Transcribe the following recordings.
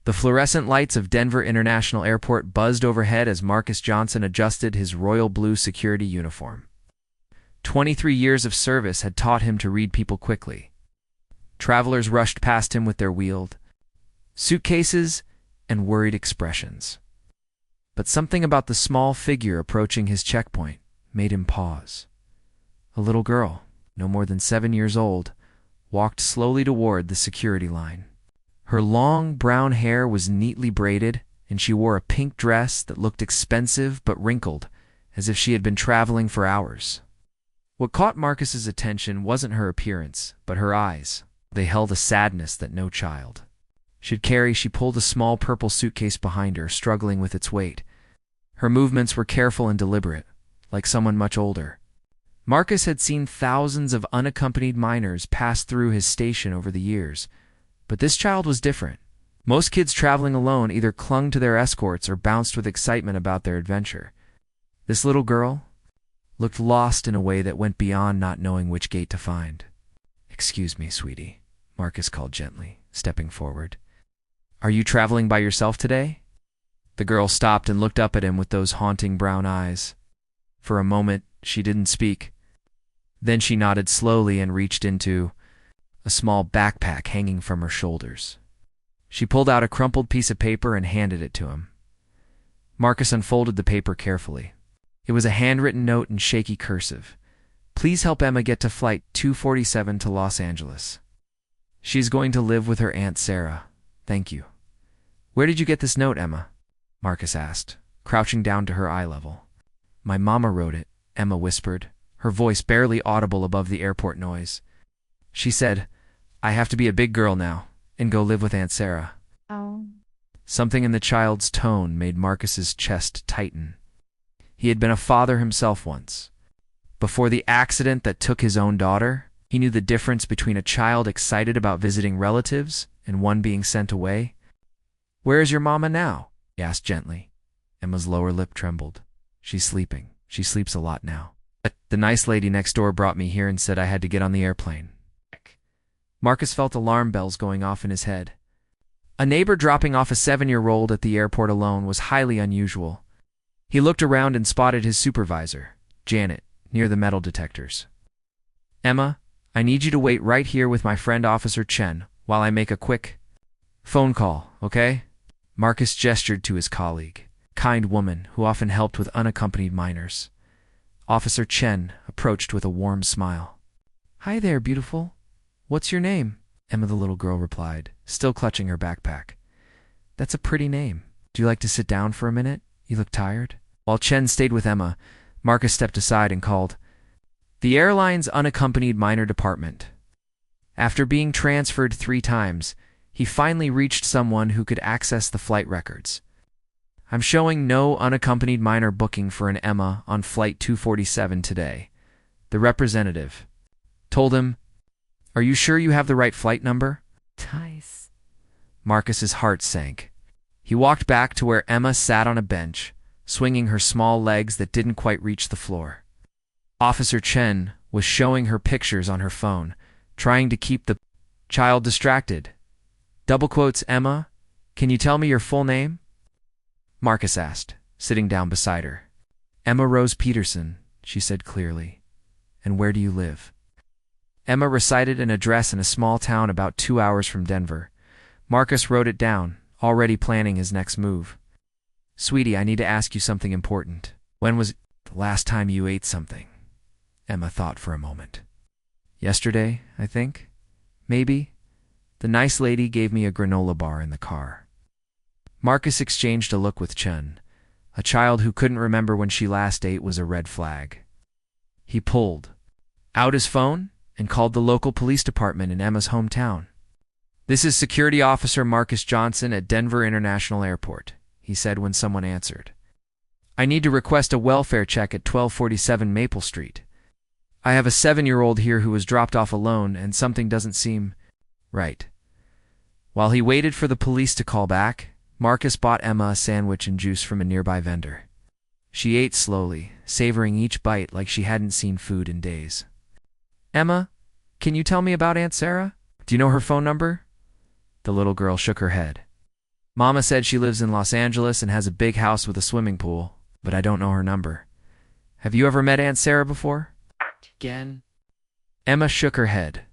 The fluorescent lights of Denver International Airport buzzed overhead as Marcus Johnson adjusted his royal blue security uniform. 23 years of service had taught him to read people quickly. Travelers rushed past him with their wheeled suitcases and worried expressions. But something about the small figure approaching his checkpoint made him pause. A little girl, no more than 7 years old, walked slowly toward the security line. Her long brown hair was neatly braided, and she wore a pink dress that looked expensive but wrinkled, as if she had been traveling for hours. What caught Marcus's attention wasn't her appearance, but her eyes. They held a sadness that no child should carry. She pulled a small purple suitcase behind her, struggling with its weight. Her movements were careful and deliberate, like someone much older. Marcus had seen thousands of unaccompanied minors pass through his station over the years, but this child was different. Most kids traveling alone either clung to their escorts or bounced with excitement about their adventure. This little girl looked lost in a way that went beyond not knowing which gate to find. "Excuse me, sweetie," Marcus called gently, stepping forward. "Are you traveling by yourself today?" The girl stopped and looked up at him with those haunting brown eyes. For a moment, she didn't speak. Then she nodded slowly and reached into a small backpack hanging from her shoulders. She pulled out a crumpled piece of paper and handed it to him. Marcus unfolded the paper carefully. It was a handwritten note in shaky cursive. "Please help Emma get to flight 247 to Los Angeles. She's going to live with her Aunt Sarah. Thank you." "Where did you get this note, Emma?" Marcus asked, crouching down to her eye level. "My mama wrote it," Emma whispered, her voice barely audible above the airport noise. "She said, I have to be a big girl now and go live with Aunt Sarah." Oh. Something in the child's tone made Marcus's chest tighten. He had been a father himself once. Before the accident that took his own daughter, he knew the difference between a child excited about visiting relatives and one being sent away. "Where is your mama now?" he asked gently. Emma's lower lip trembled. "She's sleeping. She sleeps a lot now. The nice lady next door brought me here and said I had to get on the airplane." Marcus felt alarm bells going off in his head. A neighbor dropping off a 7-year-old at the airport alone was highly unusual. He looked around and spotted his supervisor, Janet, near the metal detectors. "Emma, I need you to wait right here with my friend Officer Chen while I make a quick phone call, okay?" Marcus gestured to his colleague, a kind woman who often helped with unaccompanied minors. Officer Chen approached with a warm smile. "Hi there, beautiful. What's your name?" Emma, the little girl, replied, still clutching her backpack. "That's a pretty name. Do you like to sit down for a minute? You look tired." While Chen stayed with Emma, Marcus stepped aside and called the airline's unaccompanied minor department. After being transferred 3 times, he finally reached someone who could access the flight records. "I'm showing no unaccompanied minor booking for an Emma on flight 247 today," the representative told him. "Are you sure you have the right flight number?" Nice. Marcus's heart sank. He walked back to where Emma sat on a bench, swinging her small legs that didn't quite reach the floor. Officer Chen was showing her pictures on her phone, trying to keep the child distracted. "Double quotes, Emma, can you tell me your full name?" Marcus asked, sitting down beside her. "Emma Rose Peterson," she said clearly. "And where do you live?" Emma recited an address in a small town about 2 hours from Denver. Marcus wrote it down, already planning his next move. "Sweetie, I need to ask you something important. When was the last time you ate something?" Emma thought for a moment. "Yesterday, I think. Maybe. The nice lady gave me a granola bar in the car." Marcus exchanged a look with Chen. A child who couldn't remember when she last ate was a red flag. He pulled out his phone and called the local police department in Emma's hometown. "This is Security Officer Marcus Johnson at Denver International Airport," he said when someone answered. "I need to request a welfare check at 1247 Maple Street. I have a 7-year-old here who was dropped off alone and something doesn't seem right." While he waited for the police to call back, Marcus bought Emma a sandwich and juice from a nearby vendor. She ate slowly, savoring each bite like she hadn't seen food in days. "Emma, can you tell me about Aunt Sarah? Do you know her phone number?" The little girl shook her head. Mama said she lives in Los Angeles and has a big house with a swimming pool, but I don't know her number. Have you ever met Aunt Sarah before? Again? Emma shook her head.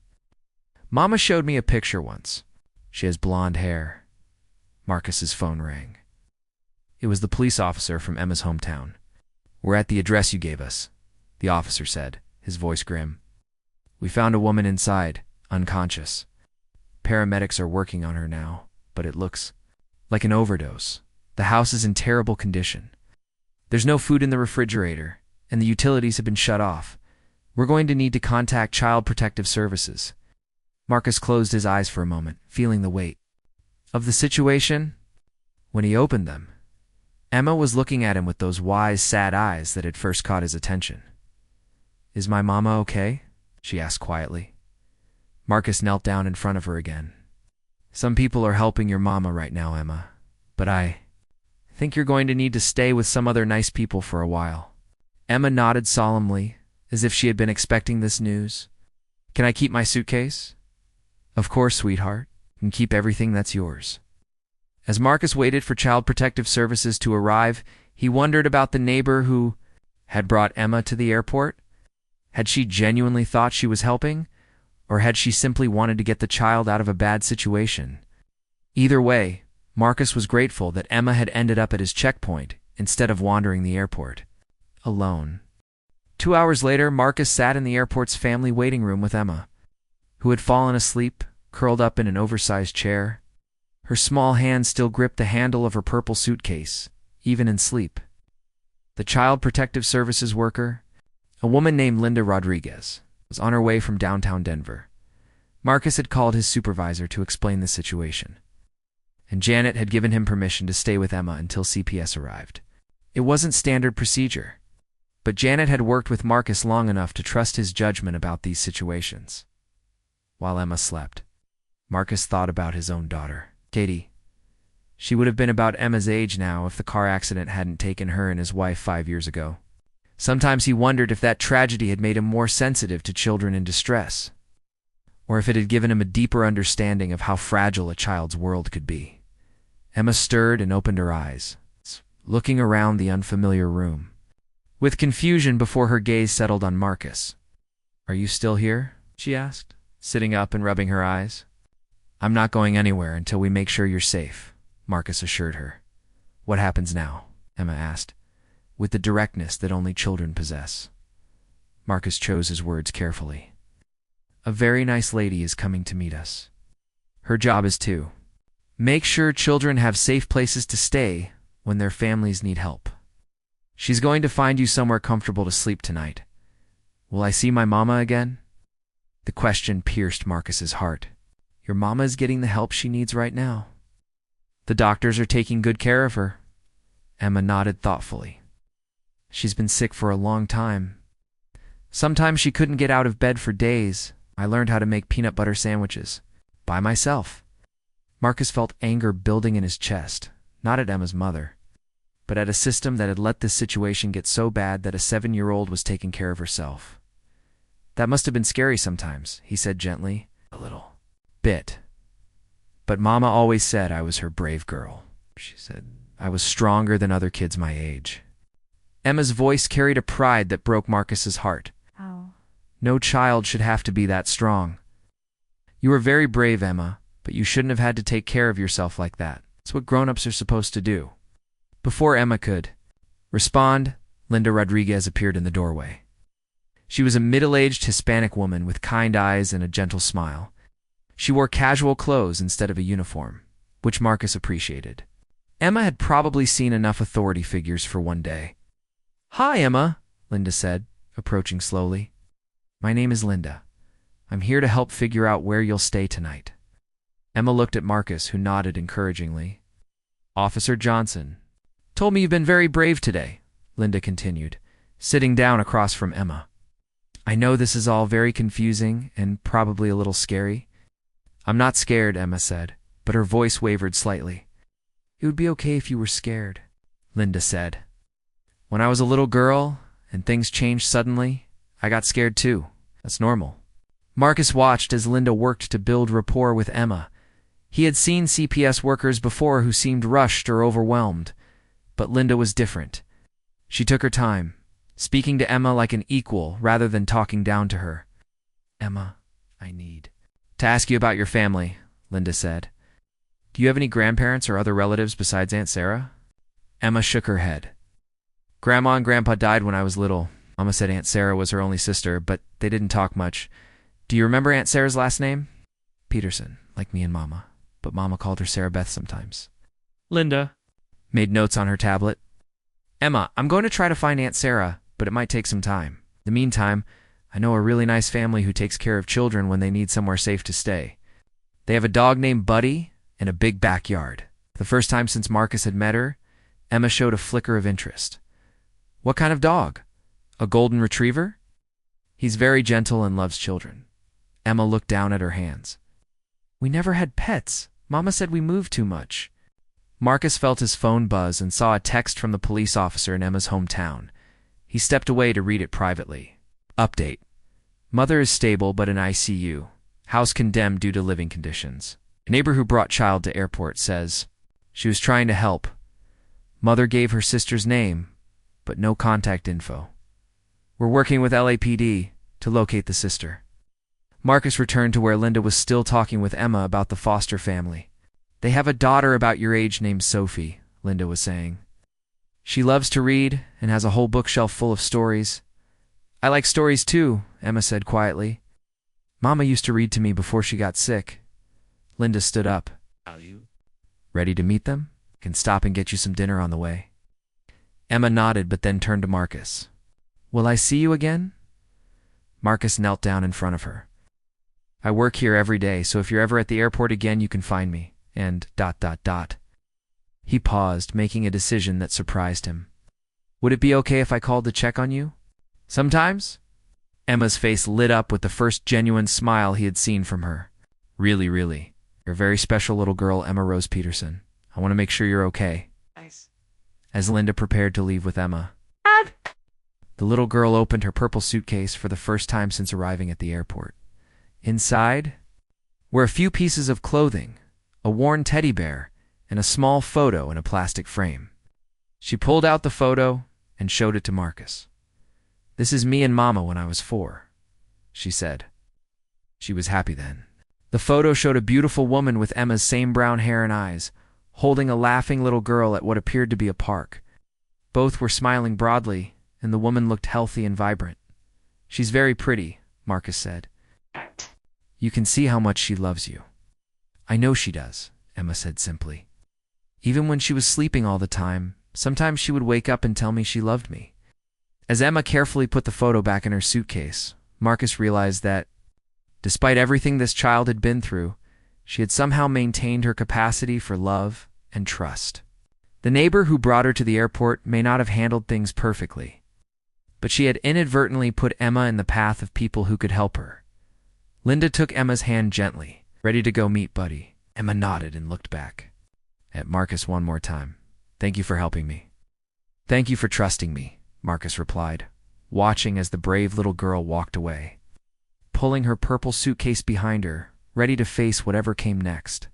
Mama showed me a picture once. She has blonde hair. Marcus's phone rang. It was the police officer from Emma's hometown. We're at the address you gave us, the officer said, his voice grim. We found a woman inside, unconscious. Paramedics are working on her now, but it looks like an overdose. The house is in terrible condition. There's no food in the refrigerator, and the utilities have been shut off. We're going to need to contact Child Protective Services. Marcus closed his eyes for a moment, feeling the weight of the situation. When he opened them, Emma was looking at him with those wise, sad eyes that had first caught his attention. Is my mama okay? She asked quietly. Marcus knelt down in front of her again. Some people are helping your mama right now, Emma, but I think you're going to need to stay with some other nice people for a while. Emma nodded solemnly, as if she had been expecting this news. Can I keep my suitcase? Of course, sweetheart, and keep everything that's yours. As Marcus waited for Child Protective Services to arrive, he wondered about the neighbor who had brought Emma to the airport. Had she genuinely thought she was helping, or had she simply wanted to get the child out of a bad situation? Either way, Marcus was grateful that Emma had ended up at his checkpoint instead of wandering the airport alone. 2 hours later, Marcus sat in the airport's family waiting room with Emma, who had fallen asleep, curled up in an oversized chair. Her small hand still gripped the handle of her purple suitcase, even in sleep. The Child Protective Services worker, a woman named Linda Rodriguez, was on her way from downtown Denver. Marcus had called his supervisor to explain the situation, and Janet had given him permission to stay with Emma until CPS arrived. It wasn't standard procedure, but Janet had worked with Marcus long enough to trust his judgment about these situations. While Emma slept, Marcus thought about his own daughter, Katie. She would have been about Emma's age now if the car accident hadn't taken her and his wife 5 years ago. Sometimes he wondered if that tragedy had made him more sensitive to children in distress, or if it had given him a deeper understanding of how fragile a child's world could be. Emma stirred and opened her eyes, looking around the unfamiliar room, with confusion before her gaze settled on Marcus. Are you still here? She asked, sitting up and rubbing her eyes. I'm not going anywhere until we make sure you're safe, Marcus assured her. What happens now? Emma asked, with the directness that only children possess. Marcus chose his words carefully. A very nice lady is coming to meet us. Her job is to make sure children have safe places to stay when their families need help. She's going to find you somewhere comfortable to sleep tonight. Will I see my mama again? The question pierced Marcus's heart. Your mama is getting the help she needs right now. The doctors are taking good care of her. Emma nodded thoughtfully. She's been sick for a long time. Sometimes she couldn't get out of bed for days. I learned how to make peanut butter sandwiches by myself. Marcus felt anger building in his chest, not at Emma's mother, but at a system that had let this situation get so bad that a 7-year-old was taking care of herself. That must have been scary sometimes, he said gently. A little bit. But Mama always said I was her brave girl. She said I was stronger than other kids my age. Emma's voice carried a pride that broke Marcus's heart. Oh. No child should have to be that strong. You were very brave, Emma, but you shouldn't have had to take care of yourself like that. It's what grown-ups are supposed to do. Before Emma could respond, Linda Rodriguez appeared in the doorway. She was a middle-aged Hispanic woman with kind eyes and a gentle smile. She wore casual clothes instead of a uniform, which Marcus appreciated. Emma had probably seen enough authority figures for one day. Hi, Emma, Linda said, approaching slowly. My name is Linda. I'm here to help figure out where you'll stay tonight. Emma looked at Marcus, who nodded encouragingly. Officer Johnson told me you've been very brave today, Linda continued, sitting down across from Emma. I know this is all very confusing and probably a little scary. I'm not scared, Emma said, but her voice wavered slightly. It would be okay if you were scared, Linda said. When I was a little girl and things changed suddenly, I got scared too. That's normal. Marcus watched as Linda worked to build rapport with Emma. He had seen CPS workers before who seemed rushed or overwhelmed, but Linda was different. She took her time, speaking to Emma like an equal rather than talking down to her. "Emma, I need to ask you about your family," Linda said. "Do you have any grandparents or other relatives besides Aunt Sarah?" Emma shook her head. "Grandma and Grandpa died when I was little. Mama said Aunt Sarah was her only sister, but they didn't talk much. Do you remember Aunt Sarah's last name?" "Peterson, like me and Mama, but Mama called her Sarah Beth sometimes." Linda made notes on her tablet. "Emma, I'm going to try to find Aunt Sarah, but it might take some time. In the meantime, I know a really nice family who takes care of children when they need somewhere safe to stay. They have a dog named Buddy and a big backyard." The first time since Marcus had met her, Emma showed a flicker of interest. "What kind of dog? A golden retriever?" "He's very gentle and loves children." Emma looked down at her hands. "We never had pets. Mama said we moved too much." Marcus felt his phone buzz and saw a text from the police officer in Emma's hometown. He stepped away to read it privately. Update. Mother is stable but in ICU. House condemned due to living conditions. A neighbor who brought child to airport says she was trying to help. Mother gave her sister's name, but no contact info. We're working with LAPD to locate the sister. Marcus returned to where Linda was still talking with Emma about the foster family. "They have a daughter about your age named Sophie," Linda was saying. "She loves to read and has a whole bookshelf full of stories." "I like stories too," Emma said quietly. "Mama used to read to me before she got sick." Linda stood up. "Ready to meet them? Can stop and get you some dinner on the way." Emma nodded but then turned to Marcus. "Will I see you again?" Marcus knelt down in front of her. "I work here every day, so if you're ever at the airport again, you can find me. And ... He paused, making a decision that surprised him. "Would it be okay if I called to check on you? Sometimes?" Emma's face lit up with the first genuine smile he had seen from her. "Really, really. You're a very special little girl, Emma Rose Peterson. I want to make sure you're okay." Nice. As Linda prepared to leave with Emma, the little girl opened her purple suitcase for the first time since arriving at the airport. Inside were a few pieces of clothing, a worn teddy bear, and a small photo in a plastic frame. She pulled out the photo and showed it to Marcus. "This is me and Mama when I was 4, she said. She was happy then. The photo showed a beautiful woman with Emma's same brown hair and eyes, holding a laughing little girl at what appeared to be a park. Both were smiling broadly, and the woman looked healthy and vibrant. "She's very pretty," Marcus said. "You can see how much she loves you." "I know she does," Emma said simply. "Even when she was sleeping all the time, sometimes she would wake up and tell me she loved me." As Emma carefully put the photo back in her suitcase, Marcus realized that, despite everything this child had been through, she had somehow maintained her capacity for love and trust. The neighbor who brought her to the airport may not have handled things perfectly, but she had inadvertently put Emma in the path of people who could help her. Linda took Emma's hand gently. "Ready to go meet Buddy?" Emma nodded and looked back at Marcus one more time. "Thank you for helping me." "Thank you for trusting me," Marcus replied, watching as the brave little girl walked away, pulling her purple suitcase behind her, ready to face whatever came next.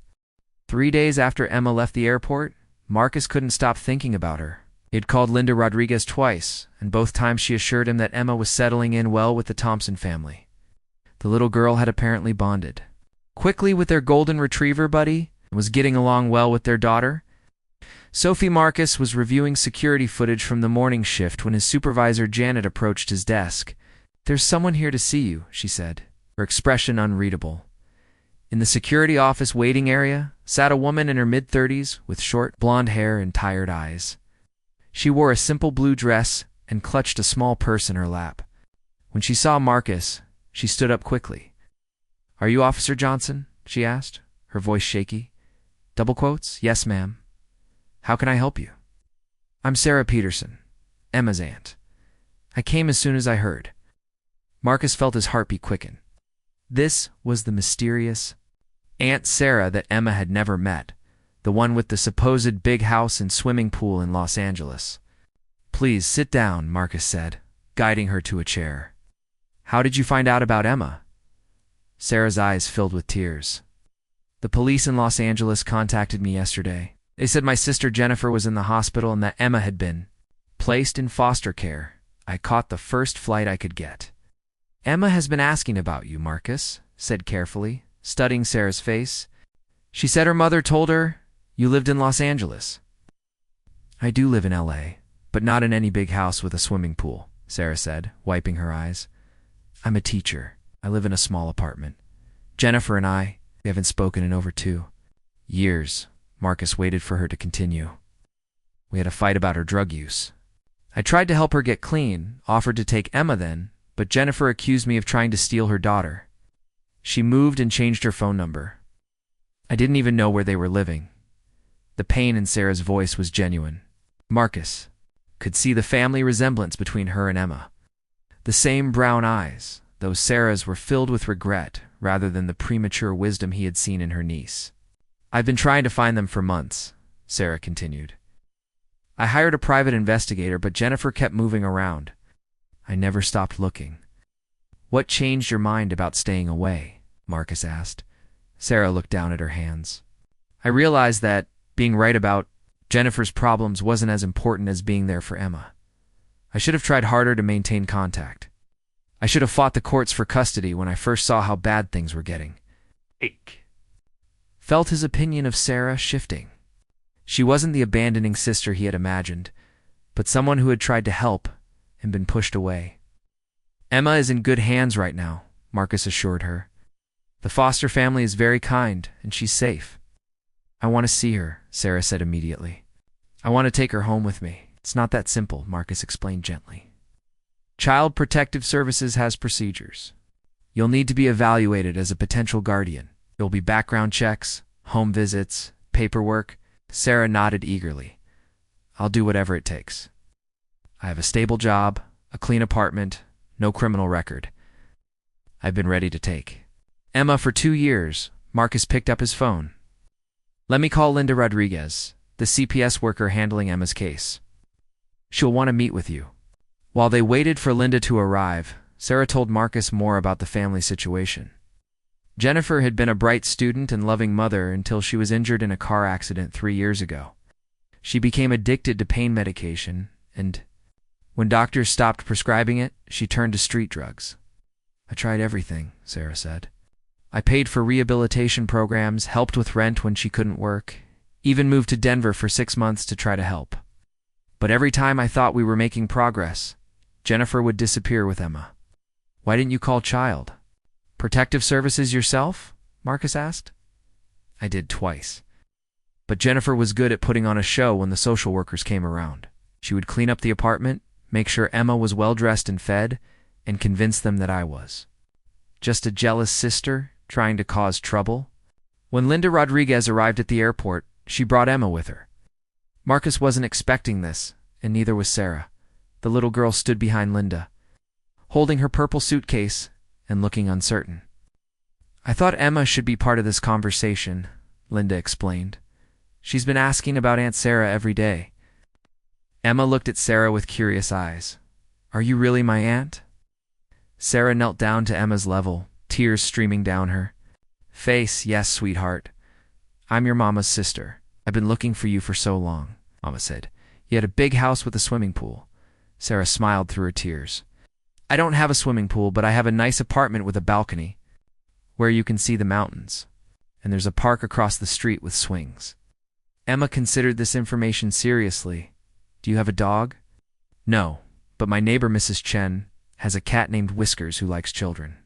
3 days after Emma left the airport, Marcus couldn't stop thinking about her. He had called Linda Rodriguez twice, and both times she assured him that Emma was settling in well with the Thompson family. The little girl had apparently bonded quickly with their golden retriever Buddy and was getting along well with their daughter. Sophie Marcus was reviewing security footage from the morning shift when his supervisor Janet approached his desk. "There's someone here to see you," she said, her expression unreadable. In the security office waiting area sat a woman in her mid-30s with short blonde hair and tired eyes. She wore a simple blue dress and clutched a small purse in her lap. When she saw Marcus, she stood up quickly. "Are you Officer Johnson?" she asked, her voice shaky. Double quotes, "Yes, ma'am. How can I help you?" "I'm Sarah Peterson, Emma's aunt. I came as soon as I heard." Marcus felt his heartbeat quicken. This was the mysterious Aunt Sarah that Emma had never met, the one with the supposed big house and swimming pool in Los Angeles. "Please sit down," Marcus said, guiding her to a chair. "How did you find out about Emma?" Sarah's eyes filled with tears. The police in Los Angeles contacted me yesterday. They said my sister Jennifer was in the hospital and that Emma had been placed in foster care. I caught the first flight I could get. Emma has been asking about you, Marcus said carefully, studying Sarah's face. She said her mother told her you lived in Los Angeles. I do live in L.A., but not in any big house with a swimming pool, Sarah said, wiping her eyes. I'm a teacher. I live in a small apartment. Jennifer and we haven't spoken in over 2 years. Marcus waited for her to continue. We had a fight about her drug use. I tried to help her get clean, offered to take Emma then, but Jennifer accused me of trying to steal her daughter. She moved and changed her phone number. I didn't even know where they were living. The pain in Sarah's voice was genuine. Marcus could see the family resemblance between her and Emma. The same brown eyes, though Sarah's were filled with regret rather than the premature wisdom he had seen in her niece. I've been trying to find them for months, Sarah continued. I hired a private investigator, but Jennifer kept moving around. I never stopped looking. What changed your mind about staying away? Marcus asked. Sarah looked down at her hands. I realized that being right about Jennifer's problems wasn't as important as being there for Emma. I should have tried harder to maintain contact. I should have fought the courts for custody when I first saw how bad things were getting. Ache. Felt his opinion of Sarah shifting. She wasn't the abandoning sister he had imagined, but someone who had tried to help and been pushed away. Emma is in good hands right now, Marcus assured her. The foster family is very kind, and she's safe. I want to see her, Sarah said immediately. I want to take her home with me. It's not that simple, Marcus explained gently. Child Protective Services has procedures. You'll need to be evaluated as a potential guardian. There'll be background checks, home visits, paperwork. Sarah nodded eagerly. I'll do whatever it takes. I have a stable job, a clean apartment, no criminal record. I've been ready to take Emma for 2 years. Marcus picked up his phone. Let me call Linda Rodriguez, the CPS worker handling Emma's case. She'll want to meet with you. While they waited for Linda to arrive, Sarah told Marcus more about the family situation. Jennifer had been a bright student and loving mother until she was injured in a car accident 3 years ago. She became addicted to pain medication, and when doctors stopped prescribing it, she turned to street drugs. I tried everything, Sarah said. I paid for rehabilitation programs, helped with rent when she couldn't work, even moved to Denver for 6 months to try to help. But every time I thought we were making progress, Jennifer would disappear with Emma. Why didn't you call Child Protective Services yourself? Marcus asked. I did twice. But Jennifer was good at putting on a show when the social workers came around. She would clean up the apartment, make sure Emma was well dressed and fed, and convince them that I was just a jealous sister trying to cause trouble. When Linda Rodriguez arrived at the airport, she brought Emma with her. Marcus wasn't expecting this, and neither was Sarah. The little girl stood behind Linda, holding her purple suitcase and looking uncertain. I thought Emma should be part of this conversation, Linda explained. She's been asking about Aunt Sarah every day. Emma looked at Sarah with curious eyes. Are you really my aunt? Sarah knelt down to Emma's level, tears streaming down her face. Yes, sweetheart. I'm your mama's sister. I've been looking for you for so long, Mama said. You had a big house with a swimming pool. Sarah smiled through her tears. I don't have a swimming pool, but I have a nice apartment with a balcony where you can see the mountains, and there's a park across the street with swings. Emma considered this information seriously. Do you have a dog? No, but my neighbor Mrs. Chen has a cat named Whiskers who likes children.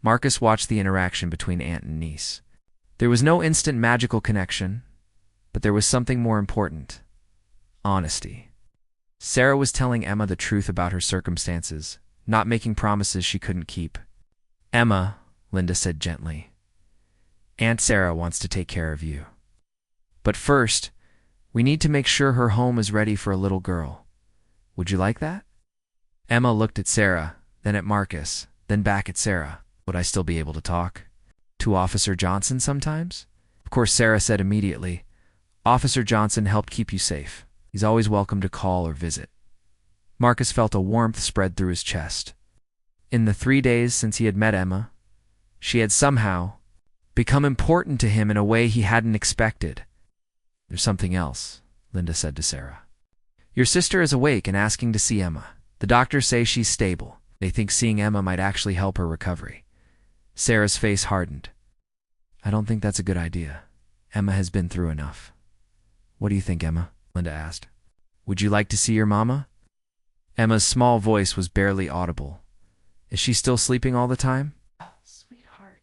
Marcus watched the interaction between aunt and niece. There was no instant magical connection, but there was something more important. Honesty. Sarah was telling Emma the truth about her circumstances, not making promises she couldn't keep. Emma, Linda said gently, Aunt Sarah wants to take care of you. But first, we need to make sure her home is ready for a little girl. Would you like that? Emma looked at Sarah, then at Marcus, then back at Sarah. Would I still be able to talk to Officer Johnson sometimes? Of course, Sarah said immediately. Officer Johnson helped keep you safe. He's always welcome to call or visit. Marcus felt a warmth spread through his chest. In the 3 days since he had met Emma, she had somehow become important to him in a way he hadn't expected. There's something else, Linda said to Sarah. Your sister is awake and asking to see Emma. The doctors say she's stable. They think seeing Emma might actually help her recovery. Sarah's face hardened. I don't think that's a good idea. Emma has been through enough. What do you think, Emma? Linda asked. Would you like to see your mama? Emma's small voice was barely audible. Is she still sleeping all the time? Oh, sweetheart,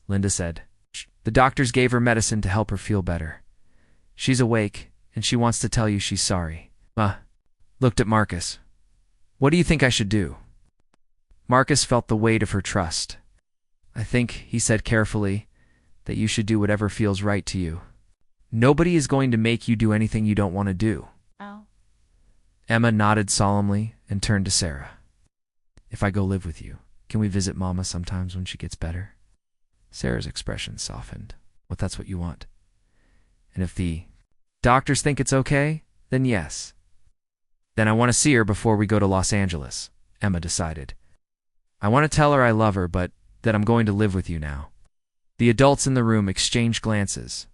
Linda said. The doctors gave her medicine to help her feel better. She's awake, and she wants to tell you she's sorry. Emma looked at Marcus. What do you think I should do? Marcus felt the weight of her trust. I think, he said carefully, that you should do whatever feels right to you. Nobody is going to make you do anything you don't want to do. Oh. Emma nodded solemnly and turned to Sarah. If I go live with you, can we visit Mama sometimes when she gets better? Sarah's expression softened. Well, that's what you want. And if the doctors think it's okay, then yes. Then I want to see her before we go to Los Angeles, Emma decided. I want to tell her I love her, but that I'm going to live with you now. The adults in the room exchanged glances.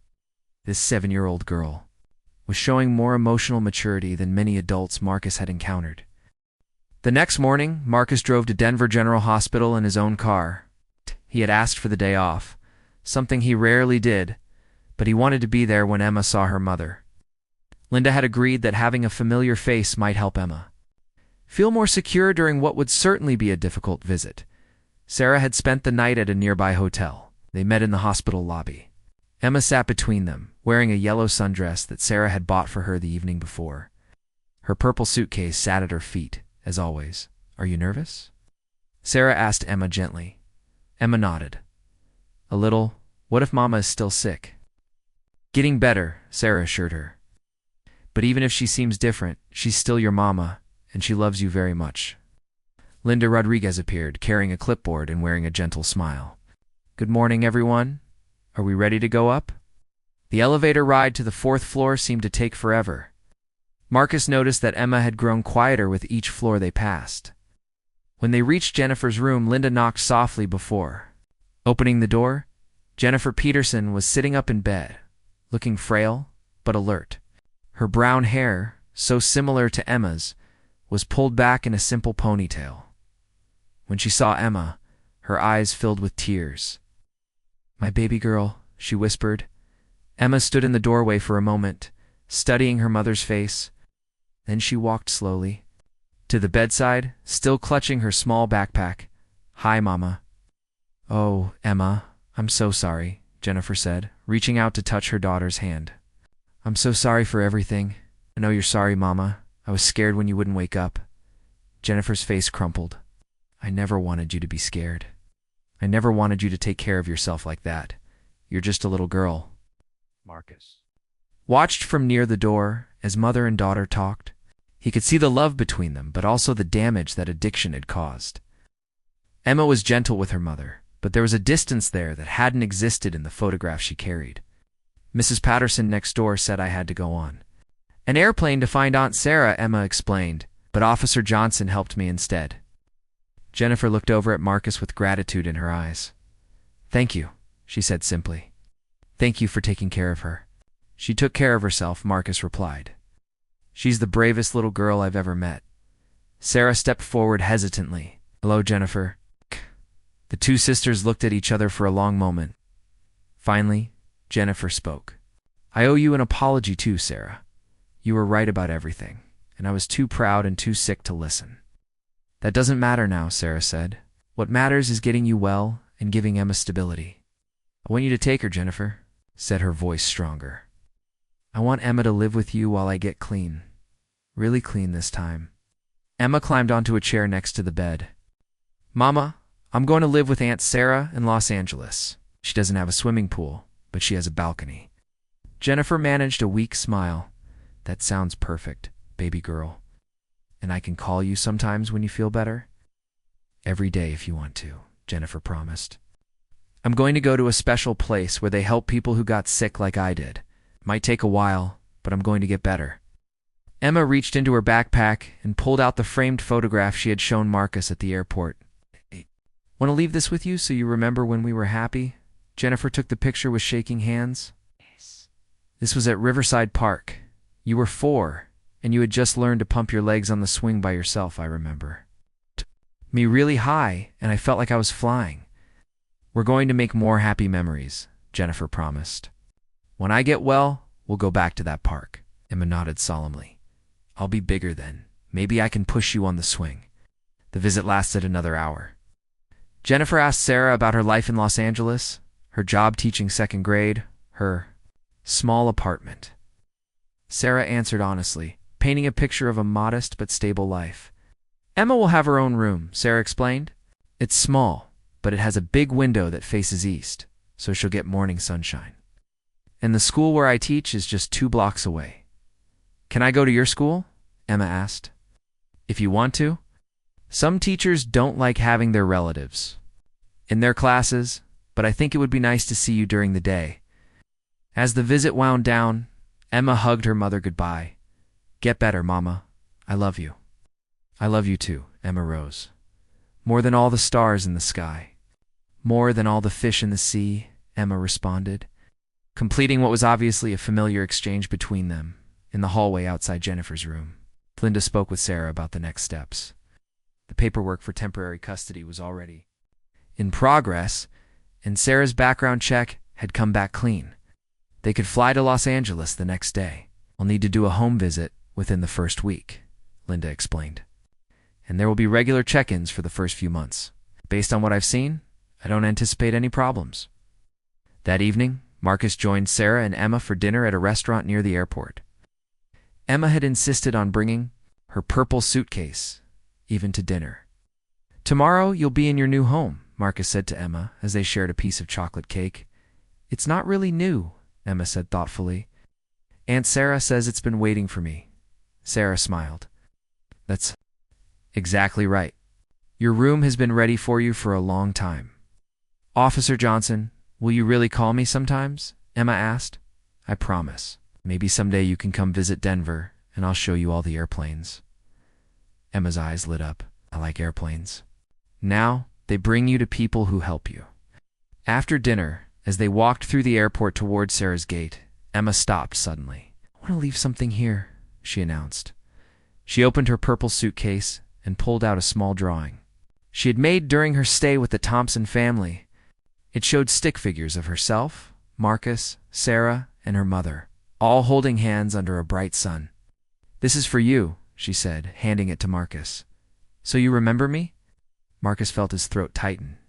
This 7-year-old girl was showing more emotional maturity than many adults Marcus had encountered. The next morning, Marcus drove to Denver General Hospital in his own car. He had asked for the day off, something he rarely did, but he wanted to be there when Emma saw her mother. Linda had agreed that having a familiar face might help Emma feel more secure during what would certainly be a difficult visit. Sarah had spent the night at a nearby hotel. They met in the hospital lobby. Emma sat between them, wearing a yellow sundress that Sarah had bought for her the evening before. Her purple suitcase sat at her feet, as always. Are you nervous? Sarah asked Emma gently. Emma nodded. A little. What if Mama is still sick? Getting better, Sarah assured her. But even if she seems different, she's still your mama, and she loves you very much. Linda Rodriguez appeared, carrying a clipboard and wearing a gentle smile. Good morning, everyone. Are we ready to go up? The elevator ride to the 4th floor seemed to take forever. Marcus noticed that Emma had grown quieter with each floor they passed. When they reached Jennifer's room, Linda knocked softly before. Opening the door, Jennifer Peterson was sitting up in bed, looking frail but alert. Her brown hair, so similar to Emma's, was pulled back in a simple ponytail. When she saw Emma, her eyes filled with tears. My baby girl, she whispered. Emma stood in the doorway for a moment, studying her mother's face. Then she walked slowly to the bedside, still clutching her small backpack. Hi, Mama. Oh, Emma, I'm so sorry, Jennifer said, reaching out to touch her daughter's hand. I'm so sorry for everything. I know you're sorry, Mama. I was scared when you wouldn't wake up. Jennifer's face crumpled. I never wanted you to be scared. I never wanted you to take care of yourself like that. You're just a little girl. Marcus watched from near the door as mother and daughter talked. He could see the love between them, but also the damage that addiction had caused. Emma was gentle with her mother, but there was a distance there that hadn't existed in the photograph she carried. Mrs. Patterson next door said I had to go on an airplane to find Aunt Sarah, Emma explained, but Officer Johnson helped me instead. Jennifer looked over at Marcus with gratitude in her eyes. Thank you, she said simply. Thank you for taking care of her. She took care of herself, Marcus replied. She's the bravest little girl I've ever met. Sarah stepped forward hesitantly. Hello, Jennifer. The two sisters looked at each other for a long moment. Finally, Jennifer spoke. I owe you an apology too, Sarah. You were right about everything, and I was too proud and too sick to listen. That doesn't matter now, Sarah said. What matters is getting you well and giving Emma stability. I want you to take her, Jennifer, said her voice stronger. I want Emma to live with you while I get clean. Really clean this time. Emma climbed onto a chair next to the bed. Mama, I'm going to live with Aunt Sarah in Los Angeles. She doesn't have a swimming pool, but she has a balcony. Jennifer managed a weak smile. That sounds perfect, baby girl. And I can call you sometimes when you feel better? Every day if you want to, Jennifer promised. I'm going to go to a special place where they help people who got sick like I did. It might take a while, but I'm going to get better. Emma reached into her backpack and pulled out the framed photograph she had shown Marcus at the airport. Want to leave this with you so you remember when we were happy? Jennifer took the picture with shaking hands. This was at Riverside Park. You were 4, and you had just learned to pump your legs on the swing by yourself, I remember. Me really high, and I felt like I was flying. We're going to make more happy memories, Jennifer promised. When I get well, we'll go back to that park. Emma nodded solemnly. I'll be bigger then. Maybe I can push you on the swing. The visit lasted another hour. Jennifer asked Sarah about her life in Los Angeles, her job teaching 2nd grade, her small apartment. Sarah answered honestly, painting a picture of a modest but stable life. Emma will have her own room, Sarah explained. It's small, but it has a big window that faces east, so she'll get morning sunshine. And the school where I teach is just 2 blocks away. Can I go to your school? Emma asked. If you want to. Some teachers don't like having their relatives in their classes, but I think it would be nice to see you during the day. As the visit wound down, Emma hugged her mother goodbye. Get better, Mama. I love you. I love you too, Emma rose. More than all the stars in the sky. More than all the fish in the sea, Emma responded, completing what was obviously a familiar exchange between them in the hallway outside Jennifer's room. Linda spoke with Sarah about the next steps. The paperwork for temporary custody was already in progress, and Sarah's background check had come back clean. They could fly to Los Angeles the next day. I'll need to do a home visit within the first week, Linda explained. And there will be regular check-ins for the first few months. Based on what I've seen, I don't anticipate any problems. That evening, Marcus joined Sarah and Emma for dinner at a restaurant near the airport. Emma had insisted on bringing her purple suitcase, even to dinner. Tomorrow you'll be in your new home, Marcus said to Emma as they shared a piece of chocolate cake. It's not really new, Emma said thoughtfully. Aunt Sarah says it's been waiting for me. Sarah smiled. That's exactly right. Your room has been ready for you for a long time. Officer Johnson, will you really call me sometimes? Emma asked. I promise. Maybe someday you can come visit Denver, and I'll show you all the airplanes. Emma's eyes lit up. I like airplanes. Now, they bring you to people who help you. After dinner, as they walked through the airport toward Sarah's gate, Emma stopped suddenly. I want to leave something here, she announced. She opened her purple suitcase and pulled out a small drawing she had made during her stay with the Thompson family. It showed stick figures of herself, Marcus, Sarah, and her mother, all holding hands under a bright sun. This is for you, she said, handing it to Marcus. So you remember me? Marcus felt his throat tighten.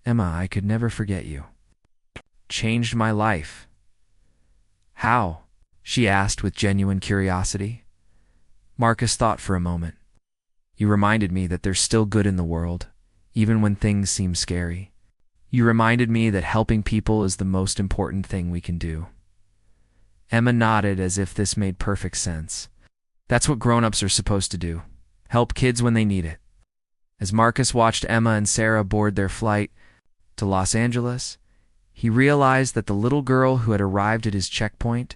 Emma, I could never forget you. Changed my life. How? She asked with genuine curiosity. Marcus thought for a moment. You reminded me that there's still good in the world, even when things seem scary. You reminded me that helping people is the most important thing we can do. Emma nodded as if this made perfect sense. That's what grown-ups are supposed to do. Help kids when they need it. As Marcus watched Emma and Sarah board their flight to Los Angeles, he realized that the little girl who had arrived at his checkpoint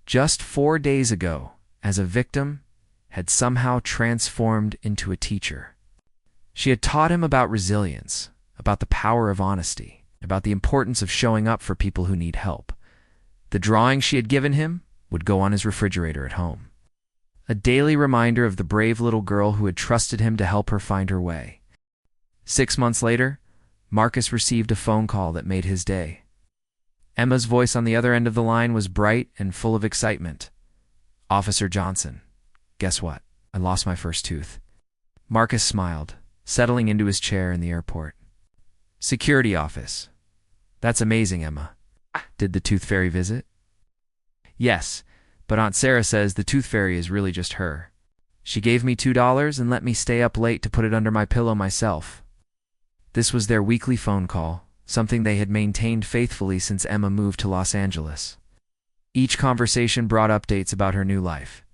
just 4 days ago as a victim had somehow transformed into a teacher. She had taught him about resilience, about the power of honesty, about the importance of showing up for people who need help. The drawing she had given him would go on his refrigerator at home. A daily reminder of the brave little girl who had trusted him to help her find her way. 6 months later, Marcus received a phone call that made his day. Emma's voice on the other end of the line was bright and full of excitement. Officer Johnson, guess what? I lost my first tooth. Marcus smiled, settling into his chair in the airport. Security office. That's amazing, Emma. Did the tooth fairy visit? Yes, but Aunt Sarah says the tooth fairy is really just her. She gave me $2 and let me stay up late to put it under my pillow myself. This was their weekly phone call, something they had maintained faithfully since Emma moved to Los Angeles. Each conversation brought updates about her new life,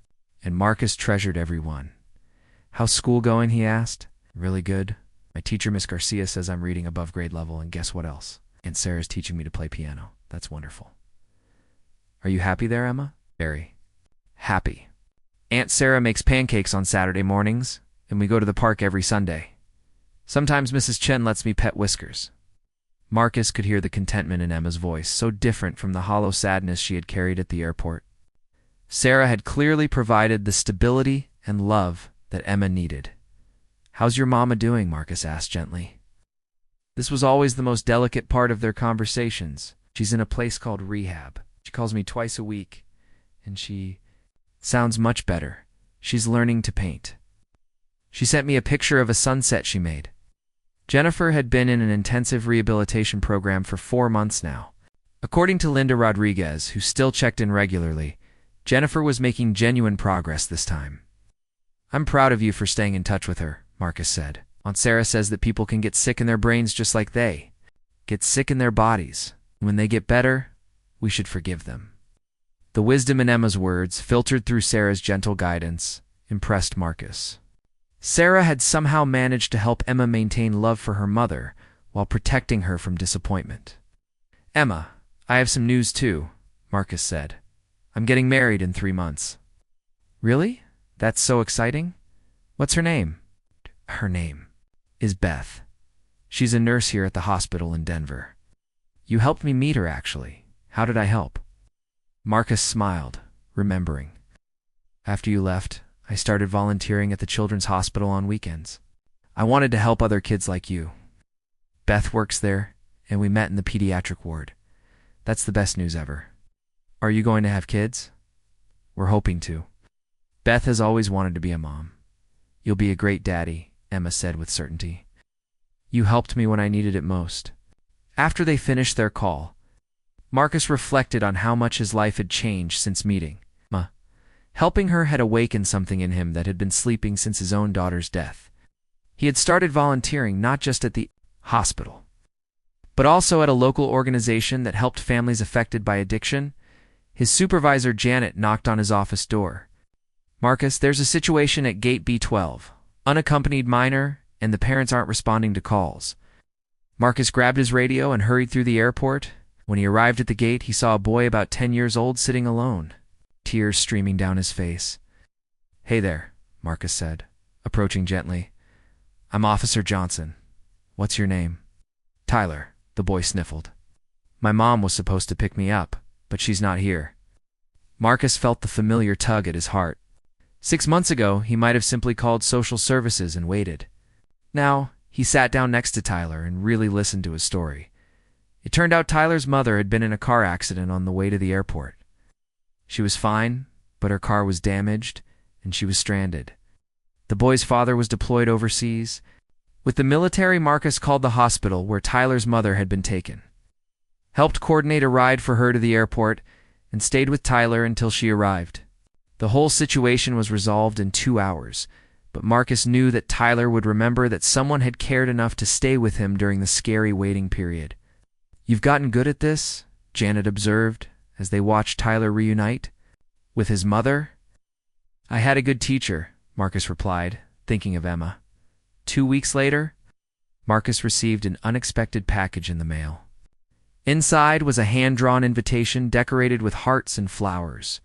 and Marcus treasured every one. How's school going, he asked. Really good. My teacher, Miss Garcia, says I'm reading above grade level, and guess what else? Aunt Sarah's teaching me to play piano. That's wonderful. Are you happy there, Emma? Very happy. Aunt Sarah makes pancakes on Saturday mornings, and we go to the park every Sunday. Sometimes Mrs. Chen lets me pet Whiskers. Marcus could hear the contentment in Emma's voice, so different from the hollow sadness she had carried at the airport. Sarah had clearly provided the stability and love that Emma needed. "How's your mama doing?" Marcus asked gently. This was always the most delicate part of their conversations. "She's in a place called rehab. She calls me twice a week, and she sounds much better. She's learning to paint. She sent me a picture of a sunset she made." Jennifer had been in an intensive rehabilitation program for 4 months now. According to Linda Rodriguez, who still checked in regularly, Jennifer was making genuine progress this time. "I'm proud of you for staying in touch with her," Marcus said. "Aunt Sarah says that people can get sick in their brains just like they get sick in their bodies. When they get better, we should forgive them." The wisdom in Emma's words, filtered through Sarah's gentle guidance, impressed Marcus. Sarah had somehow managed to help Emma maintain love for her mother while protecting her from disappointment. "Emma, I have some news too," Marcus said. "I'm getting married in 3 months." "Really? That's so exciting. What's her name?" "Her name is Beth. She's a nurse here at the hospital in Denver. You helped me meet her, actually. How did I help?" Marcus smiled, remembering. "After you left, I started volunteering at the children's hospital on weekends. I wanted to help other kids like you. Beth works there, and we met in the pediatric ward. That's the best news ever." "Are you going to have kids?" "We're hoping to. Beth has always wanted to be a mom." "You'll be a great daddy," Emma said with certainty. "You helped me when I needed it most." After they finished their call, Marcus reflected on how much his life had changed since meeting Emma. Helping her had awakened something in him that had been sleeping since his own daughter's death. He had started volunteering not just at the hospital, but also at a local organization that helped families affected by addiction. His supervisor, Janet, knocked on his office door. "Marcus, there's a situation at Gate B12. Unaccompanied minor, and the parents aren't responding to calls." Marcus grabbed his radio and hurried through the airport. When he arrived at the gate, he saw a boy about 10 years old sitting alone, tears streaming down his face. "Hey there," Marcus said, approaching gently. "I'm Officer Johnson. What's your name?" "Tyler," the boy sniffled. "My mom was supposed to pick me up, but she's not here." Marcus felt the familiar tug at his heart. 6 months ago, he might have simply called social services and waited. Now, he sat down next to Tyler and really listened to his story. It turned out Tyler's mother had been in a car accident on the way to the airport. She was fine, but her car was damaged, and she was stranded. The boy's father was deployed overseas. With the military, Marcus called the hospital where Tyler's mother had been taken, helped coordinate a ride for her to the airport, and stayed with Tyler until she arrived. The whole situation was resolved in 2 hours, but Marcus knew that Tyler would remember that someone had cared enough to stay with him during the scary waiting period. "You've gotten good at this," Janet observed as they watched Tyler reunite with his mother. "I had a good teacher," Marcus replied, thinking of Emma. 2 weeks later, Marcus received an unexpected package in the mail. Inside was a hand-drawn invitation decorated with hearts and flowers.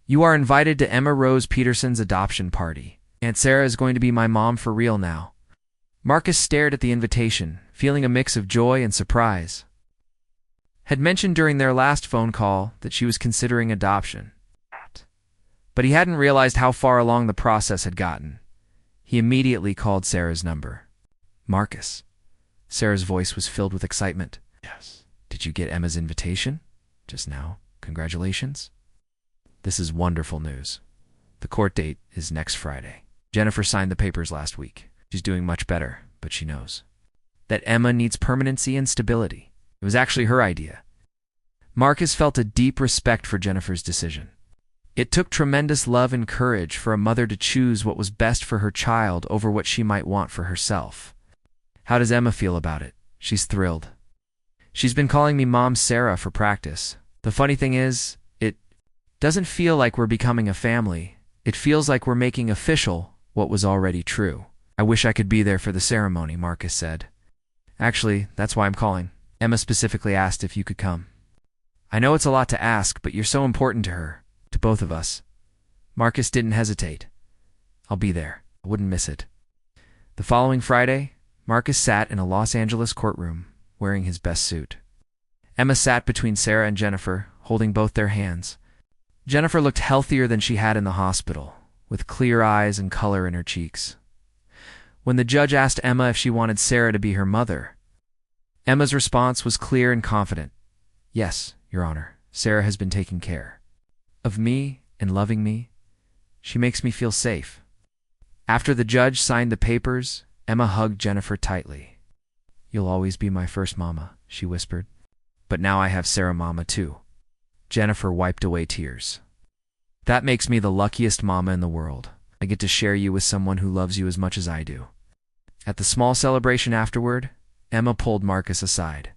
"You are invited to Emma Rose Peterson's adoption party. Aunt Sarah is going to be my mom for real now." Marcus stared at the invitation, feeling a mix of joy and surprise. Had mentioned during their last phone call that she was considering adoption, but he hadn't realized how far along the process had gotten. He immediately called Sarah's number. "Marcus." Sarah's voice was filled with excitement. "Yes." "Did you get Emma's invitation just now? Congratulations." "This is wonderful news. The court date is next Friday. Jennifer signed the papers last week. She's doing much better, but she knows that Emma needs permanency and stability. It was actually her idea." Marcus felt a deep respect for Jennifer's decision. It took tremendous love and courage for a mother to choose what was best for her child over what she might want for herself. "How does Emma feel about it?" "She's thrilled. She's been calling me Mom Sarah for practice. The funny thing is, it doesn't feel like we're becoming a family. It feels like we're making official what was already true." "I wish I could be there for the ceremony," Marcus said. "Actually, that's why I'm calling. Emma specifically asked if you could come." "I know it's a lot to ask, but you're so important to her, to both of us." Marcus didn't hesitate. "I'll be there. I wouldn't miss it." The following Friday, Marcus sat in a Los Angeles courtroom, where wearing his best suit. Emma sat between Sarah and Jennifer, holding both their hands. Jennifer looked healthier than she had in the hospital, with clear eyes and color in her cheeks. When the judge asked Emma if she wanted Sarah to be her mother, Emma's response was clear and confident. "Yes, Your Honor, Sarah has been taking care of me and loving me. She makes me feel safe." After the judge signed the papers, Emma hugged Jennifer tightly. "You'll always be my first mama," she whispered. "But now I have Sarah mama too." Jennifer wiped away tears. "That makes me the luckiest mama in the world. I get to share you with someone who loves you as much as I do." At the small celebration afterward, Emma pulled Marcus aside.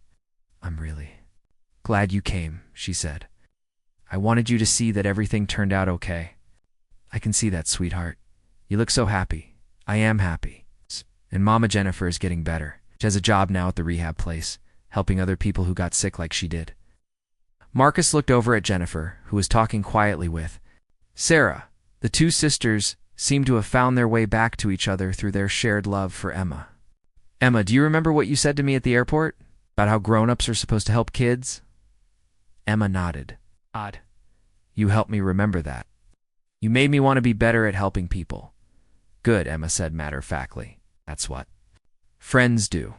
"I'm really glad you came," she said. "I wanted you to see that everything turned out okay." "I can see that, sweetheart. You look so happy." "I am happy. And Mama Jennifer is getting better. She has a job now at the rehab place, helping other people who got sick like she did." Marcus looked over at Jennifer, who was talking quietly with Sarah. The two sisters seemed to have found their way back to each other through their shared love for Emma. "Emma, do you remember what you said to me at the airport? About how grown-ups are supposed to help kids?" Emma nodded. "Odd. You helped me remember that. You made me want to be better at helping people." "Good," Emma said matter-of-factly. "That's what friends do."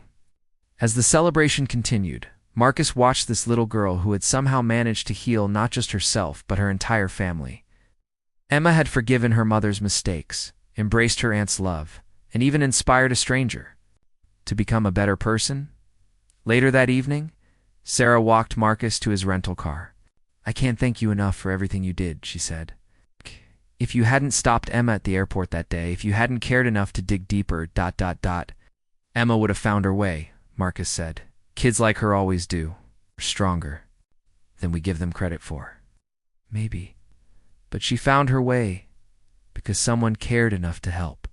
As the celebration continued, Marcus watched this little girl who had somehow managed to heal not just herself but her entire family. Emma had forgiven her mother's mistakes, embraced her aunt's love, and even inspired a stranger to become a better person. Later that evening, Sarah walked Marcus to his rental car. "I can't thank you enough for everything you did," she said. "If you hadn't stopped Emma at the airport that day, if you hadn't cared enough to dig deeper, Emma would have found her way," Marcus said. "Kids like her always do. They're stronger than we give them credit for." "Maybe. But she found her way because someone cared enough to help.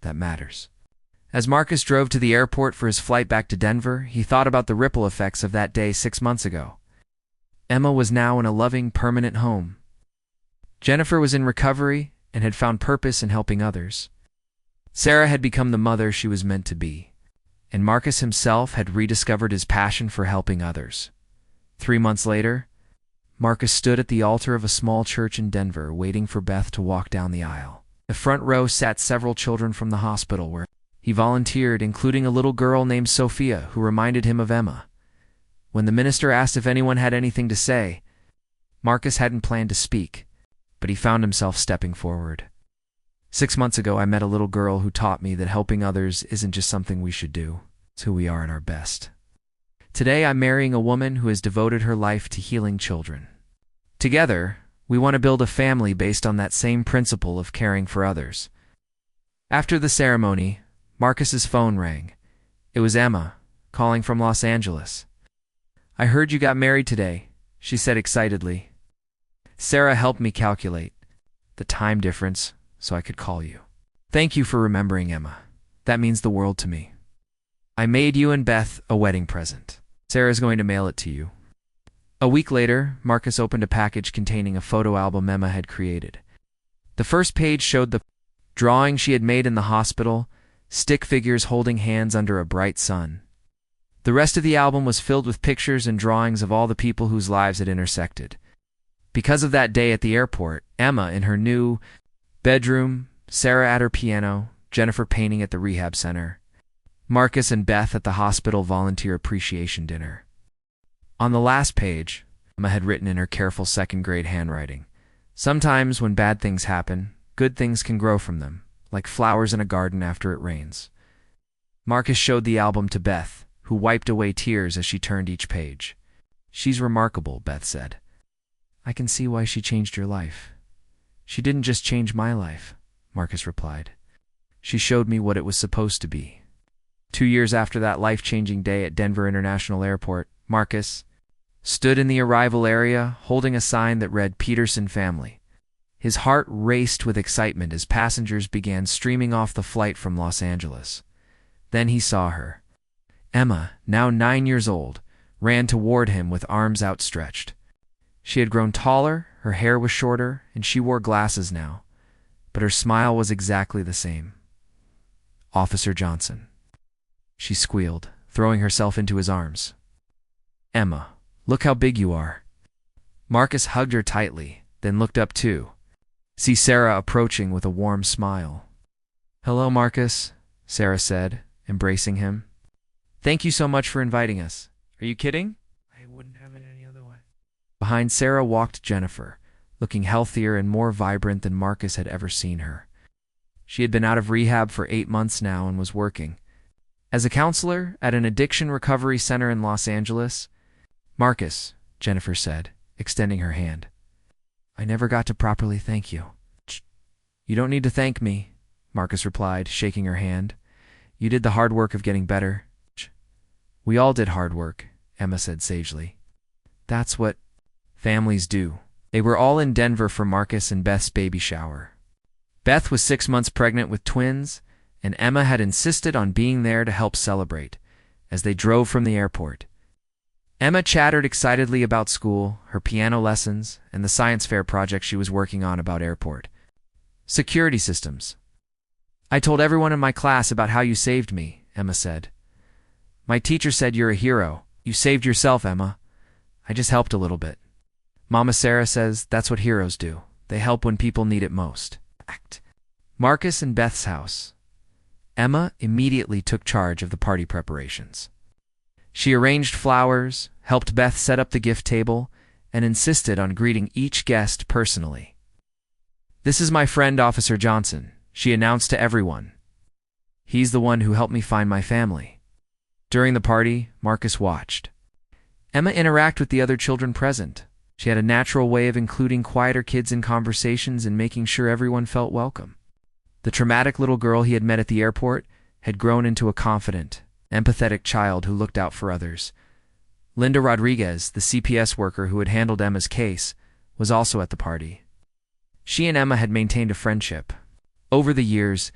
That matters." As Marcus drove to the airport for his flight back to Denver, he thought about the ripple effects of that day 6 months ago. Emma was now in a loving, permanent home. Jennifer was in recovery and had found purpose in helping others. Sarah had become the mother she was meant to be, and Marcus himself had rediscovered his passion for helping others. 3 months later, Marcus stood at the altar of a small church in Denver, waiting for Beth to walk down the aisle. The front row sat several children from the hospital where he volunteered, including a little girl named Sophia, who reminded him of Emma. When the minister asked if anyone had anything to say, Marcus hadn't planned to speak, but he found himself stepping forward. "6 months ago, I met a little girl who taught me that helping others isn't just something we should do. It's who we are at our best. Today, I'm marrying a woman who has devoted her life to healing children. Together, we want to build a family based on that same principle of caring for others." After the ceremony, Marcus's phone rang. It was Emma, calling from Los Angeles. "I heard you got married today," she said excitedly. "Sarah helped me calculate the time difference so I could call you. Thank you for remembering, Emma. That means the world to me. I made you and Beth a wedding present. Sarah's going to mail it to you." A week later, Marcus opened a package containing a photo album Emma had created. The first page showed the drawing she had made in the hospital, stick figures holding hands under a bright sun. The rest of the album was filled with pictures and drawings of all the people whose lives had intersected. Because of that day at the airport, Emma in her new bedroom, Sarah at her piano, Jennifer painting at the rehab center, Marcus and Beth at the hospital volunteer appreciation dinner. On the last page, Emma had written in her careful second-grade handwriting, "Sometimes when bad things happen, good things can grow from them, like flowers in a garden after it rains." Marcus showed the album to Beth, who wiped away tears as she turned each page. "She's remarkable," Beth said. "I can see why she changed your life." "She didn't just change my life," Marcus replied. "She showed me what it was supposed to be." 2 years after that life-changing day at Denver International Airport, Marcus stood in the arrival area holding a sign that read "Peterson Family." His heart raced with excitement as passengers began streaming off the flight from Los Angeles. Then he saw her. Emma, now 9 years old, ran toward him with arms outstretched. She had grown taller, her hair was shorter, and she wore glasses now, but her smile was exactly the same. "Officer Johnson," she squealed, throwing herself into his arms. "Emma, look how big you are." Marcus hugged her tightly, then looked up too. See Sarah approaching with a warm smile. "Hello, Marcus," Sarah said, embracing him. "Thank you so much for inviting us. Are you kidding? I wouldn't have it any other way." Behind Sarah walked Jennifer, looking healthier and more vibrant than Marcus had ever seen her. She had been out of rehab for 8 months now and was working as a counselor at an addiction recovery center in Los Angeles. "Marcus," Jennifer said, extending her hand. "I never got to properly thank you." "You don't need to thank me," Marcus replied, shaking her hand. "You did the hard work of getting better." "We all did hard work," Emma said sagely. "That's what families do." They were all in Denver for Marcus and Beth's baby shower. Beth was 6 months pregnant with twins, and Emma had insisted on being there to help celebrate as they drove from the airport. Emma chattered excitedly about school, her piano lessons, and the science fair project she was working on about airport security systems. "I told everyone in my class about how you saved me," Emma said. "My teacher said you're a hero. You saved yourself, Emma. I just helped a little bit. Mama Sarah says that's what heroes do. They help when people need it most." Marcus and Beth's house. Emma immediately took charge of the party preparations. She arranged flowers, helped Beth set up the gift table, and insisted on greeting each guest personally. "This is my friend, Officer Johnson," she announced to everyone. "He's the one who helped me find my family." During the party, Marcus watched Emma interact with the other children present. She had a natural way of including quieter kids in conversations and making sure everyone felt welcome. The traumatic little girl he had met at the airport had grown into a confident, empathetic child who looked out for others. Linda Rodriguez, the CPS worker who had handled Emma's case, was also at the party. She and Emma had maintained a friendship. Over the years,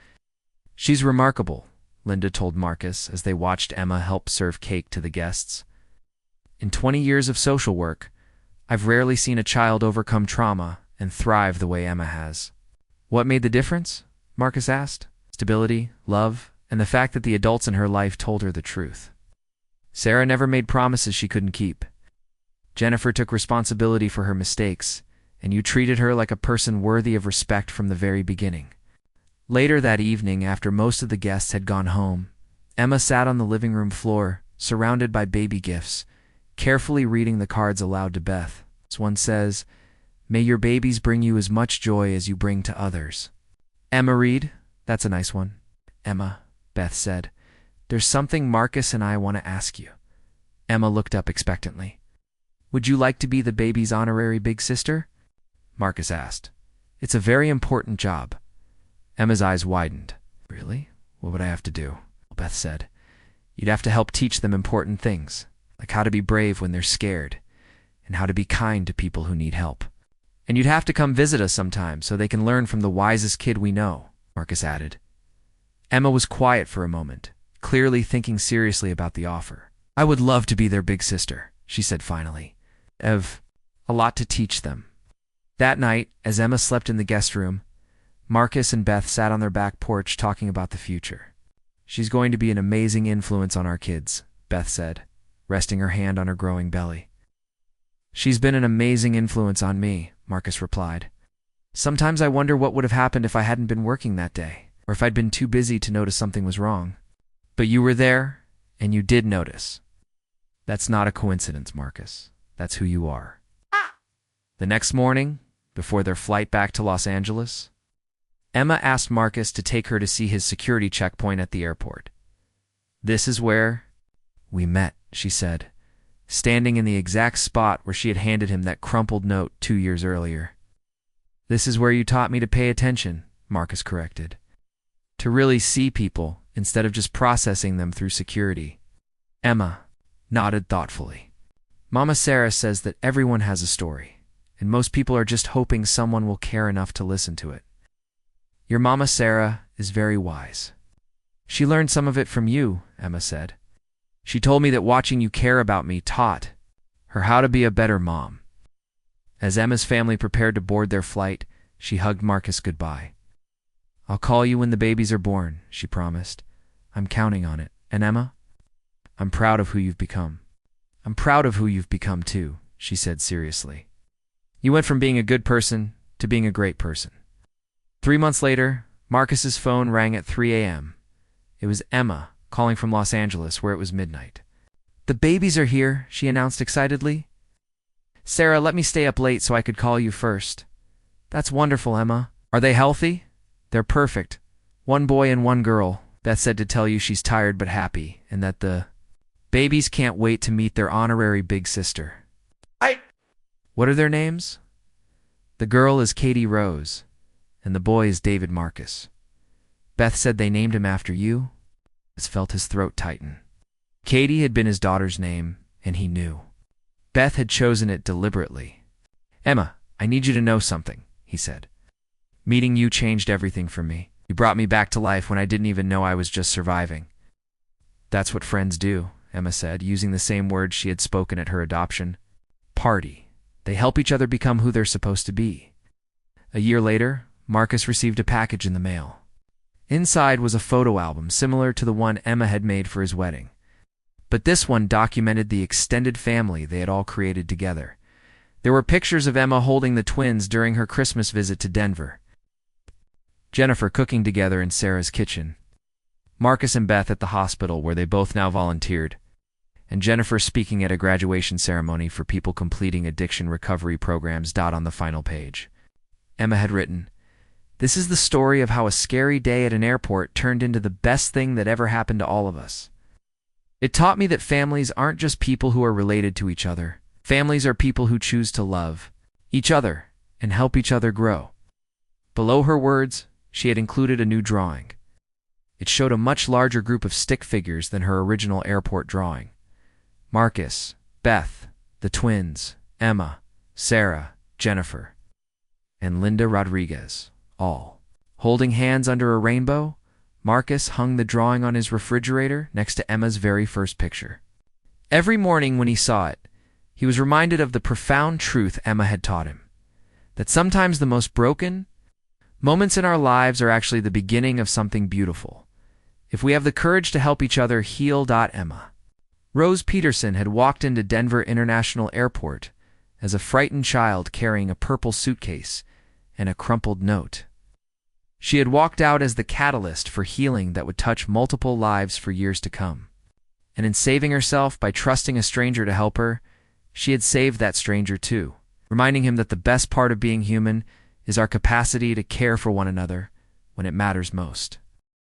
"She's remarkable," Linda told Marcus as they watched Emma help serve cake to the guests. "In 20 years of social work, I've rarely seen a child overcome trauma and thrive the way Emma has." "What made the difference?" Marcus asked. "Stability, love, and the fact that the adults in her life told her the truth. Sarah never made promises she couldn't keep. Jennifer took responsibility for her mistakes, and you treated her like a person worthy of respect from the very beginning." Later that evening, after most of the guests had gone home, Emma sat on the living room floor, surrounded by baby gifts, carefully reading the cards aloud to Beth. As one says, "May your babies bring you as much joy as you bring to others." "Emma Reed, that's a nice one." "Emma," Beth said, "there's something Marcus and I want to ask you." Emma looked up expectantly. "Would you like to be the baby's honorary big sister?" Marcus asked. "It's a very important job." Emma's eyes widened. "Really? What would I have to do?" Beth said. "You'd have to help teach them important things, like how to be brave when they're scared, and how to be kind to people who need help. And you'd have to come visit us sometime so they can learn from the wisest kid we know," Marcus added. Emma was quiet for a moment, clearly thinking seriously about the offer. "I would love to be their big sister," she said finally. "I've a lot to teach them." That night, as Emma slept in the guest room, Marcus and Beth sat on their back porch talking about the future. "She's going to be an amazing influence on our kids," Beth said, resting her hand on her growing belly. "She's been an amazing influence on me," Marcus replied. "Sometimes I wonder what would have happened if I hadn't been working that day, or if I'd been too busy to notice something was wrong. But you were there, and you did notice. That's not a coincidence, Marcus. That's who you are." The next morning, before their flight back to Los Angeles, Emma asked Marcus to take her to see his security checkpoint at the airport. "This is where we met," she said, standing in the exact spot where she had handed him that crumpled note 2 years earlier. "This is where you taught me to pay attention," Marcus corrected. "To really see people instead of just processing them through security." Emma nodded thoughtfully. "Mama Sarah says that everyone has a story, and most people are just hoping someone will care enough to listen to it. Your Mama Sarah is very wise. She learned some of it from you," Emma said. "She told me that watching you care about me taught her how to be a better mom." As Emma's family prepared to board their flight, she hugged Marcus goodbye. "I'll call you when the babies are born," she promised. "I'm counting on it. And Emma?" I'm proud of who you've become. I'm proud of who you've become too, she said seriously. You went from being a good person to being a great person. 3 months later, Marcus's phone rang at 3 a.m. It was Emma, calling from Los Angeles, where it was midnight. The babies are here, she announced excitedly. Sarah let me stay up late so I could call you first. That's wonderful, Emma. Are they healthy? They're perfect. 1 boy and 1 girl. Beth said to tell you she's tired but happy, and that the babies can't wait to meet their honorary big sister. What are their names? The girl is Katie Rose, and the boy is David Marcus. Beth said they named him after you. He felt his throat tighten. Katie had been his daughter's name, and he knew. Beth had chosen it deliberately. Emma, I need you to know something, he said. Meeting you changed everything for me. You brought me back to life when I didn't even know I was just surviving. That's what friends do, Emma said, using the same words she had spoken at her adoption. Party. They help each other become who they're supposed to be. A year later, Marcus received a package in the mail. Inside was a photo album similar to the one Emma had made for his wedding. But this one documented the extended family they had all created together. There were pictures of Emma holding the twins during her Christmas visit to Denver, Jennifer cooking together in Sarah's kitchen, Marcus and Beth at the hospital where they both now volunteered, and Jennifer speaking at a graduation ceremony for people completing addiction recovery programs. On the final page, Emma had written, "This is the story of how a scary day at an airport turned into the best thing that ever happened to all of us. It taught me that families aren't just people who are related to each other. Families are people who choose to love each other and help each other grow." Below her words, she had included a new drawing. It showed a much larger group of stick figures than her original airport drawing. Marcus, Beth, the twins, Emma, Sarah, Jennifer, and Linda Rodriguez, all holding hands under a rainbow. Marcus hung the drawing on his refrigerator next to Emma's very first picture. Every morning when he saw it, he was reminded of the profound truth Emma had taught him, that sometimes the most broken moments in our lives are actually the beginning of something beautiful, if we have the courage to help each other heal. Emma Rose Peterson had walked into Denver International Airport as a frightened child carrying a purple suitcase and a crumpled note. She had walked out as the catalyst for healing that would touch multiple lives for years to come. And in saving herself by trusting a stranger to help her, she had saved that stranger too, reminding him that the best part of being human is our capacity to care for one another when it matters most.